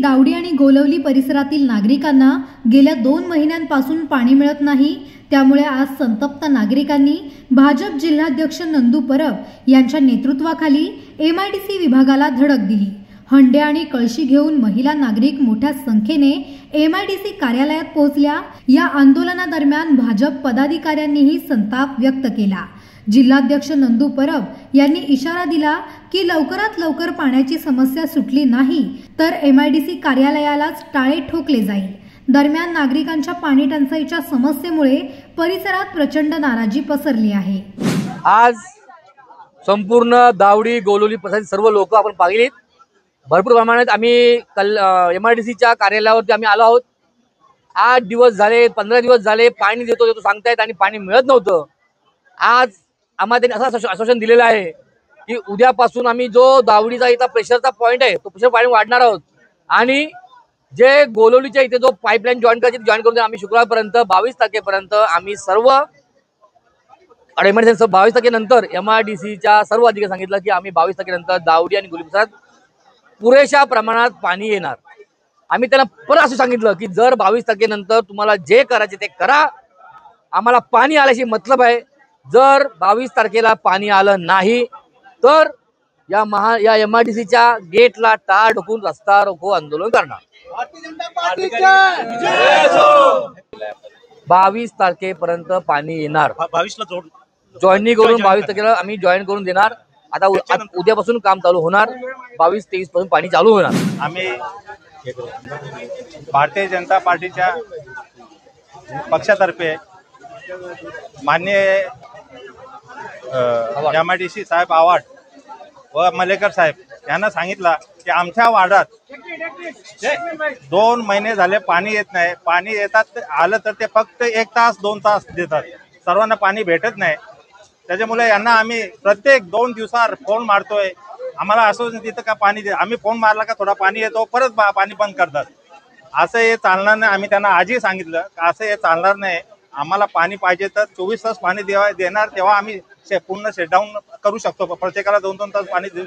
दावडी आणि गोलवली परिसरातील नागरिकांना गेल्या 2 महिन्यांपासून पाणी मिळत नाही। त्यामुळे आज संतप्त नागरिकांनी भाजप जिल्हाध्यक्ष नंदू परब यांच्या नेतृत्वाखाली MIDC विभागाला धडक दिली। हंडे आणि कळशी घेऊन महिला नागरिक मोठ्या संख्येने MIDC कार्यालयात पोहोचल्या। या आंदोलनादरम्यान भाजप पदाधिकाऱ्यांनीही संताप व्यक्त केला। जिल्हाध्यक्ष नंदू परब यांनी इशारा दिला की लवकरात लवकर पाण्याची समस्या सुटली नाही तर MIDC कार्यालयालाच टाळे ठोकले जाईल। दरम्यान नागरिकांच्या पाणी टंचाईच्या समस्येमुळे परिसरात प्रचंड नाराजी पसरली आहे। आज संपूर्ण दावडी गोलवली परिसरातील सर्व लोक आपण पाहिलीत। भरपूर प्रमाणात आम्ही MIDCच्या कार्यालयावरती आम्ही आलो आहोत। 8 दिवस झाले 15 दिवस झाले पाणी देतो सांगतायत आणि पाणी मिळत नव्हतं। आज आम्हाला त्यांनी असं आश्वासन दिलेलं आहे की उद्यापासून आम्ही जो दावडीचा इथं प्रेशरचा पॉईंट आहे तो प्रेशर पाणी वाढणार आहोत आणि जे गोलवलीच्या इथे जो पाईपलाईन जॉईन करायची जॉईन करून आम्ही शुक्रवारपर्यंत 22 तारखेपर्यंत आम्ही सर्व 22 तारखेनंतर MIDCच्या सर्व अधिकारी सांगितलं की आम्ही 22 तारखेनंतर दावडी आणि गोलवली परिसरात पुरेशा प्रमाणात पाणी येणार। आम्ही त्यांना परत असं सांगितलं की जर 22 तारखेनंतर तुम्हाला जे करायचे ते करा, आम्हाला पाणी आल्याशी मतलब आहे। जर 22 तारखेला पाणी आलं नाही तर या MIDCच्या गेटला टाळ ठोकून रस्ता रोको आंदोलन करणार। 22 तारखेपर्यंत पाणी येणार। 22 ला जॉईनिंग करून 22 तारखेला आम्ही जॉईन करून देणार। आता उद्यापासून काम चालू होणार। 22-23 पासून पाणी चालू होणार। आम्ही भारतीय जनता पार्टीच्या पक्षातर्फे माननीय MIDC साहेब आवाड व मलेकर साहेब यांना सांगितलं की आमच्या वार्डात 2 महिने झाले पाणी येत नाही। पाणी येतात आलं तर ते फक्त 1 तास 2 तास देतात, सर्वांना पाणी भेटत नाही। त्याच्यामुळे यांना आम्ही प्रत्येक 2 दिवसावर फोन मारतोय, आम्हाला असं तिथं का पाणी दे। आम्ही फोन मारला का थोडा पाणी येतो परत पाणी बंद करतात। असं हे चालणार नाही। आम्ही त्यांना आजही सांगितलं की असं हे चालणार नाही, आम्हाला पाणी पाहिजे तर 24 तास पाणी देणार तेव्हा आम्ही पूर्ण शटडाऊन करू शकतो। प्रत्येकाला 2-2 तास पाणी देऊ।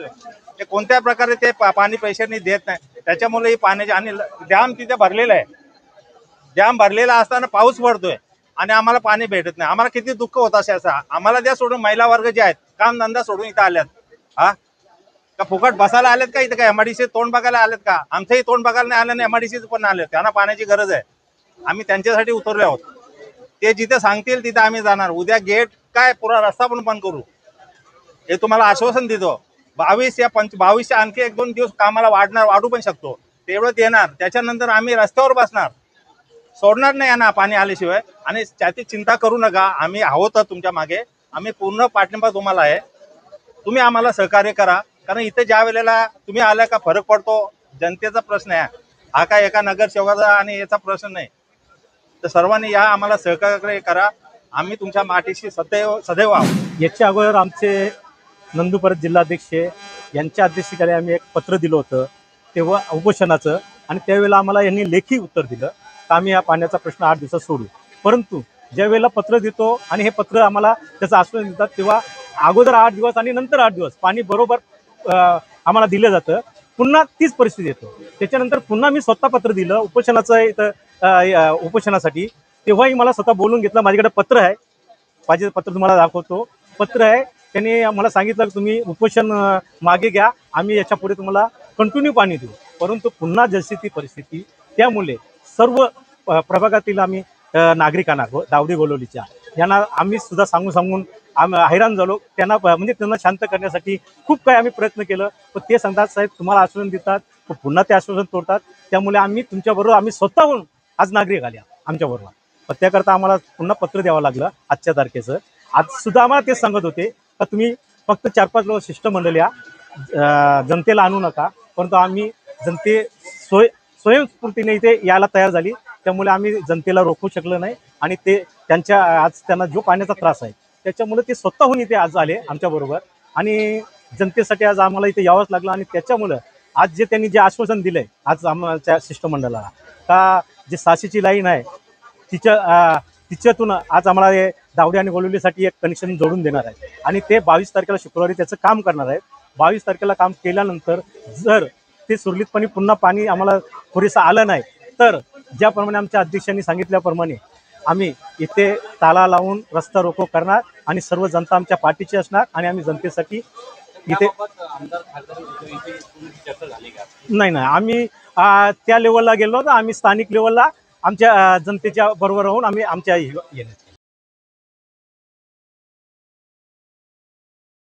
ते कोणत्या प्रकारे ते पाणी पैशांनी देत नाही, त्याच्यामुळे ही पाण्याची आणि डॅम तिथे भरलेला आहे। डॅम भरलेला असताना पाऊस पडतोय आणि आम्हाला पाणी भेटत नाही। आम्हाला किती दुःख होत असेल। आम्हाला द्या सोडून महिला वर्ग जे आहेत काम धंदा सोडून इथं आल्यात, हा का फुकट बसायला आलेत का? इथं काय MIDC तोंड बघायला आलेत का? आमचंही तोंड बघायला नाही आलं आणि MIDC पण आले। त्यांना पाण्याची गरज आहे, आम्ही त्यांच्यासाठी उतरले आहोत। ते जिथे सांगतील तिथे आम्ही जाणार। उद्या गेट काय पुरा रस्ता पण बंद करू हे तुम्हाला आश्वासन देतो। 22 या 22 आणखी 1-2 दिवस कामाला वाढू पण शकतो, तेवढं देणार। त्याच्यानंतर आम्ही रस्त्यावर बसणार, सोडणार नाही यांना पाणी आल्याशिवाय। आणि त्याची चिंता करू नका, आम्ही आहोत तुमच्या मागे, आम्ही पूर्ण पाठिंबा तुम्हाला आहे। तुम्ही आम्हाला सहकार्य करा, कारण इथे ज्या वेळेला तुम्ही आल्या का फरक पडतो। जनतेचा प्रश्न आहे हा, काय एका नगरसेवकाचा आणि याचा प्रश्न नाही। तर सर्वांनी या आम्हाला सहकार्य करा, आम्ही तुमच्या मातीशी सदैव आहोत। याच्या अगोदर आमचे नंदू परब जिल्हाध्यक्ष यांच्या अध्यक्षतेखाली आम्ही एक पत्र दिलं होतं तेव्हा उपोषणाचं, आणि त्यावेळेला आम्हाला यांनी लेखी उत्तर दिलं तर आम्ही या पाण्याचा प्रश्न 8 दिवसात सोडू। परंतु ज्या वेळेला पत्र देतो आणि हे पत्र आम्हाला त्याचं आश्वासन देतात तेव्हा अगोदर 8 दिवस आणि नंतर 8 दिवस पाणी बरोबर आम्हाला दिलं जातं, पुन्हा तीच परिस्थिती येतो। त्याच्यानंतर पुन्हा मी स्वतः पत्र दिलं उपोषणाचं इथं उपोषणासाठी, तेव्हाही मला स्वतः बोलून घेतलं। माझ्याकडे पत्र आहे, माझे पत्र तुम्हाला दाखवतो। पत्र आहे, त्यांनी मला सांगितलं की तुम्ही उपोषण मागे घ्या, आम्ही याच्या पुढे तुम्हाला कंटिन्यू पाणी देऊ। परंतु पुन्हा जशी ती परिस्थिती, त्यामुळे सर्व प्रभागातील आम्ही नागरिकांना दावडी गोलवलीच्या यांना आम्ही सुद्धा सांगून आम्ही हैराण झालो। त्यांना शांत करण्यासाठी खूप काही आम्ही प्रयत्न केलं, पण ते सांगतात साहेब तुम्हाला आश्वासन देतात पण पुन्हा ते आश्वासन तोडतात। त्यामुळे आम्ही तुमच्याबरोबर आम्ही स्वतःहून आज नागरिक आले आमच्याबरोबर, पण त्याकरता आम्हाला पुन्हा पत्र द्यावं लागलं आजच्या तारखेचं। आज सुद्धा आम्हाला तेच सांगत होते का तुम्ही फक्त 4-5 लोक शिष्टमंडळ या, जनतेला आणू नका। परंतु आम्ही स्वयंस्फूर्तीने इथे यायला तयार झाली, त्यामुळे आम्ही जनतेला रोखू शकलो नाही। आणि ते आज त्यांना जो पाण्याचा त्रास आहे त्याच्यामुळे ते स्वतःहून इथे आज आले आमच्याबरोबर, आणि जनतेसाठी आज आम्हाला इथे यावंच लागलं। आणि त्याच्यामुळं आज जे त्यांनी जे आश्वासन दिलंय आज आमच्या शिष्टमंडळाला का जे 600ची लाईन आहे तिच्यातून आज आम्हाला दावडी आणि गोलवलीसाठी एक कनेक्शन जोडून देणार आहे, आणि ते 22 तारखेला शुक्रवारी त्याचं काम करणार आहेत। 22 तारखेला काम केल्यानंतर जर ते सुरळीतपणे पुन्हा पाणी आम्हाला पुरेसं आलं नाही तर ज्याप्रमाणे आमच्या अध्यक्षांनी सांगितल्याप्रमाणे आम्ही इथे ताला लावून रस्ता रोको करणार आणि सर्व जनता आमच्या पाठीची असणार आणि आम्ही जनतेसाठी इथे नाही आम्ही त्या लेवलला गेलो तर आम्ही स्थानिक लेवलला आमच्या जनतेच्या बरोबर राहून आम्ही आमच्या येणार.